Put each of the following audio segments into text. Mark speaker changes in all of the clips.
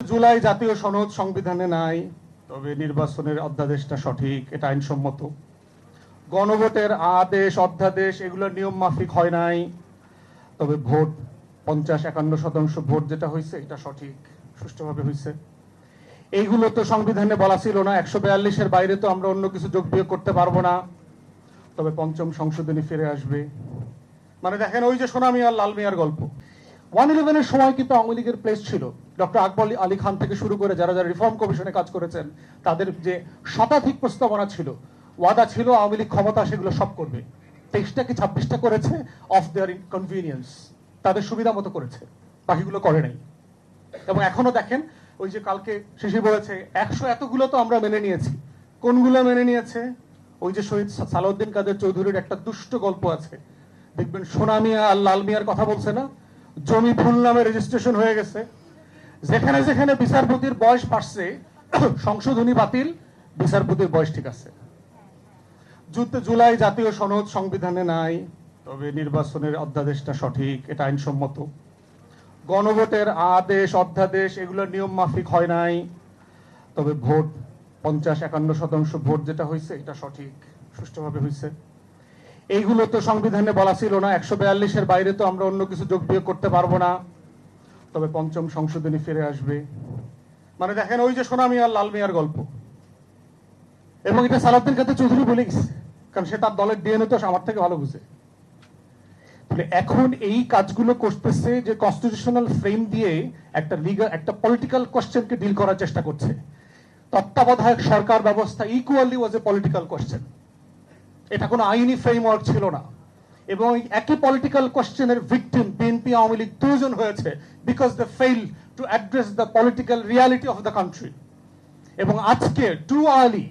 Speaker 1: জুলাই জাতীয় সনদ সংবিধানে নাই, তবে নির্বাচনের অধ্যাদেশটা সঠিক, এটা আইনসম্মত। গণভোটের আদেশ অধ্যাদেশ এগুলো নিয়ম মাফিক হয় নাই, তবে ভোট 50-51% ভোট যেটা হয়েছে এটা সঠিক, সুষ্ঠুভাবে হয়েছে। এইগুলো তো সংবিধানে বলা ছিল না। 142-এর বাইরে তো আমরা অন্য কিছু যোগ বিয়োগ করতে পারবো না, তবে পঞ্চম সংশোধনী ফিরে আসবে। মানে দেখেন, ওই যে সোনা মিয়া লাল মিয়ার গল্প, 111-এর সময় কিন্তু আওয়ামী লীগের প্লেস ছিল। ডক্টর আকবর আলী খান থেকে শুরু করে যারা যারা রিফর্ম কমিশনে কাজ করেছেন, তাদের যে শতাধিক প্রস্তাবনা ছিল, ওয়াদা ছিল আওয়ামী লীগ ক্ষমতা সেগুলো সব করবে। 23টা কি 26টা করেছে অফ দেয়ার কনভিনিয়েন্স, তাদের সুবিধা মতো করেছে, বাকিগুলো করে নাই। এবং এখনো দেখেন, ওই যে কালকে শিশির বলেছে 100 এতগুলো তো আমরা মেনে নিয়েছি। কোনগুলো মেনে নিয়েছে? ওই যে শহীদ সালাউদ্দিন কাদের চৌধুরীর একটা দুষ্ট গল্প আছে, দেখবেন সোনা মিয়া আর লাল মিয়ার কথা বলছে না, জমি ভুল নামে রেজিস্ট্রেশন হয়ে গেছে। যেখানে যেখানে বিচারপতির বয়স বাড়ছে সংশোধনী বাতিল, বিচারপতির বয়স ঠিক আছে। জুলাই জাতীয় সনদ সংবিধানে নাই, তবে নির্বাচনের অধ্যাদেশটা সঠিক, এটা আইনসম্মত। গণভোটের আদেশ অধ্যাদেশ এগুলো নিয়ম মাফিক হয় নাই, তবে ভোট 50-51% ভোট যেটা হয়েছে এটা সঠিক, সুষ্ঠুভাবে হয়েছে। এইগুলো তো সংবিধানে বলা ছিল না। 142-এর বাইরে তো আমরা অন্য কিছু যোগ বিয়োগ করতে পারবো না, তবে পঞ্চম সংশোধনী ফিরে আসবে। মানে দেখেন, ওই যে সোনা মিয়া লাল মিয়ার গল্প। এবং এটা সালাউদ্দিন কাদের চৌধুরী বলে গেছে, কারণ সে তার দলের ডিএনএ তো আমার থেকে ভালো বুঝে। এখন এই কাজগুলো করতেছে যে কনস্টিটিউশনাল ফ্রেম দিয়ে একটা লিগাল একটা পলিটিক্যাল কোশ্চেনকে ডিল করার চেষ্টা করছে। তত্ত্বাবধায়ক সরকার ব্যবস্থা equally was a political question, এটা কোনো আইনি ফ্রেমওয়ার্ক ছিল না। এবং একই পলিটিক্যাল কোশ্চেনের ভিকটিম বিএনপি আওয়ামী লীগ দুজন হয়েছে, because they fail to address the political reality of the country. এবং আজকে টু আর্লি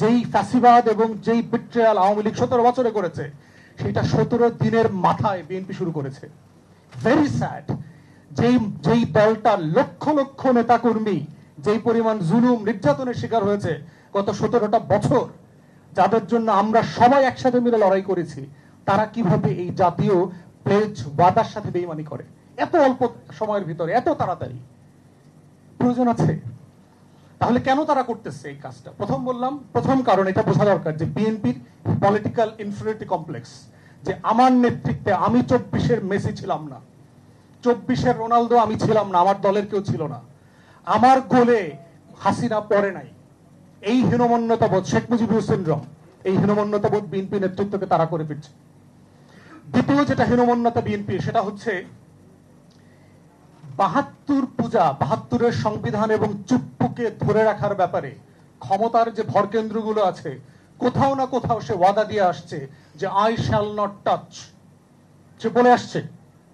Speaker 1: যেই ফ্যাসিবাদ এবং যেই বিট্রেয়াল আওয়ামী লীগ 17 বছরে করেছে, সেটা 17 দিনের মাথায় বিএনপি শুরু করেছে। Very sad. যেই দলটা লক্ষ লক্ষ নেতাকর্মী যেই পরিমাণ জুলুম নির্যাতনের শিকার হয়েছে গত 17টা বছর, যাদের জন্য আমরা সবাই একসাথে মিলে লড়াই করেছি, তারা কিভাবে এই জাতীয় প্লেজ ওয়াদার সাথে বেইমানি করে এত অল্প সময়ের ভিতরে, এত তাড়াতাড়ি? প্রয়োজন আছে? তাহলে কেন তারা করতেছে এই কাজটা? প্রথম কারণ এটা বোঝা দরকার যে বিএনপির পলিটিক্যাল ইনফিরিয়রিটি কমপ্লেক্স, যে আমার নেতৃত্বে আমি 24-এর মেসি ছিলাম না, 24-এর রোনালদো আমি ছিলাম না, আমার দলের কেউ ছিল না, আমার গোলে হাসিনা পড়ে নাই। এই হীনমন্যতাবোধ, শেখ মুজিবুর সিনড্রোম, এই হীনমন্যতাবোধ বিএনপি নেতৃত্বকে তারা করে ফিরছে। দ্বিতীয় যেটা হীনমন্যতা বিএনপি, সেটা হচ্ছে 72 পূজা, 72-এর সংবিধান এবং চুপ্পুকে ধরে রাখার ব্যাপারে ক্ষমতার যে ভরকেন্দ্রগুলো আছে, কোথাও না কোথাও সে ওয়াদা দিয়ে আসছে যে আই শ্যাল নট টাচ। সে বলে আসছে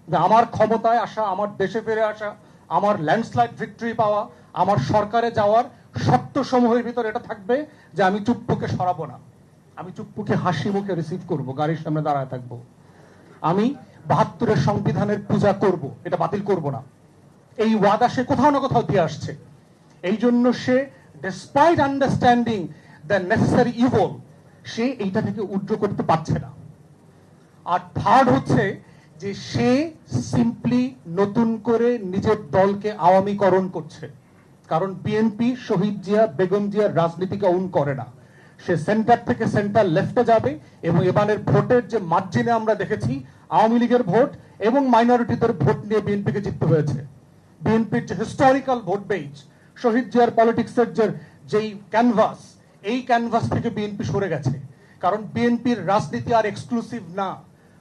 Speaker 1: যে আমার ক্ষমতায় আসা, আমার দেশে ফিরে আসা, আমার ল্যান্ডস্লাইড ভিক্টরি পাওয়া, আমার সরকারে যাওয়ার শর্ত সমূহের ভিতরে এটা থাকবে যে আমি চুপ্পুকে সরাবো না, আমি চুপ্পুকে হাসি মুখে রিসিভ করব, গাড়ির সামনে দাঁড়ায় থাকবো, আমি 72-এর সংবিধানের পূজা করব, এটা বাতিল করব না। এই ওয়াদা সে কোথাও না কোথাও দিয়ে আসছে। এই জন্য সে despite understanding the necessary evil, সে এইটা থেকে উদ্র করতে পারছে না। আর থার্ড হচ্ছে যে সে সিম্পলি নতুন করে নিজের দলকে আওয়ামীকরণ করছে। কারণ বিএনপি শহীদ জিয়া, বেগম জিয়ার রাজনীতিকে অন করে না। সে সেন্টার থেকে সেন্টার লেফটে যাবে, এবং এবারের ভোটের যে মার্জিনে আমরা দেখেছি আওয়ামী লীগের ভোট এবং মাইনরিটিদের ভোট নিয়ে বিএনপিকে জিততে হয়েছে। বিএনপির যে হিস্টোরিক্যাল ভোট বেঞ্চ, শহীদ জিয়ার পলিটিক্সের যেই ক্যানভাস, এই ক্যানভাস থেকে বিএনপি সরে গেছে। কারণ বিএনপির রাজনীতি আর এক্সক্লুসিভ না।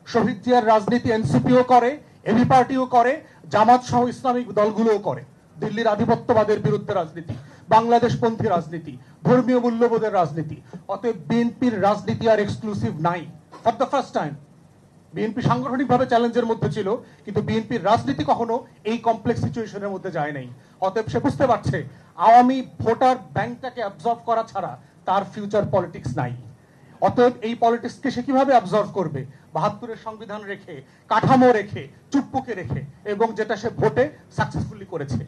Speaker 1: শহীদ জিয়ার রাজনীতি এনসিপিও করে, এবি পার্টিও করে, জামাত সহ ইসলামিক দলগুলোও করে। দিল্লির আধিপত্যবাদের বিরুদ্ধে রাজনীতি, বাংলাদেশপন্থী রাজনীতি, ধর্মীয় মূল্যবোধের রাজনীতি। অতএব বিএনপির রাজনীতি আর এক্সক্লুসিভ নাই। For the first time BNP সাংগঠনিকভাবে চ্যালেঞ্জের মধ্যে ছিল, কিন্তু বিএনপির রাজনীতি কখনো এই কমপ্লেক্স সিচুয়েশনের মধ্যে যায় নাই। অতএব সে বুঝতে পারছে আওয়ামী ভোটার ব্যাংকটাকে অ্যাবজর্ব করা ছাড়া তার ফিউচার পলিটিক্স নাই। অতএব এই পলিটিক্সকে সে কিভাবে অ্যাবজর্ব করবে? 72-এর সংবিধান রেখে, কাঠামো রেখে, চুপ্পুকে রেখে, এবং যেটা সে ভোটে সাকসেসফুলি করেছে।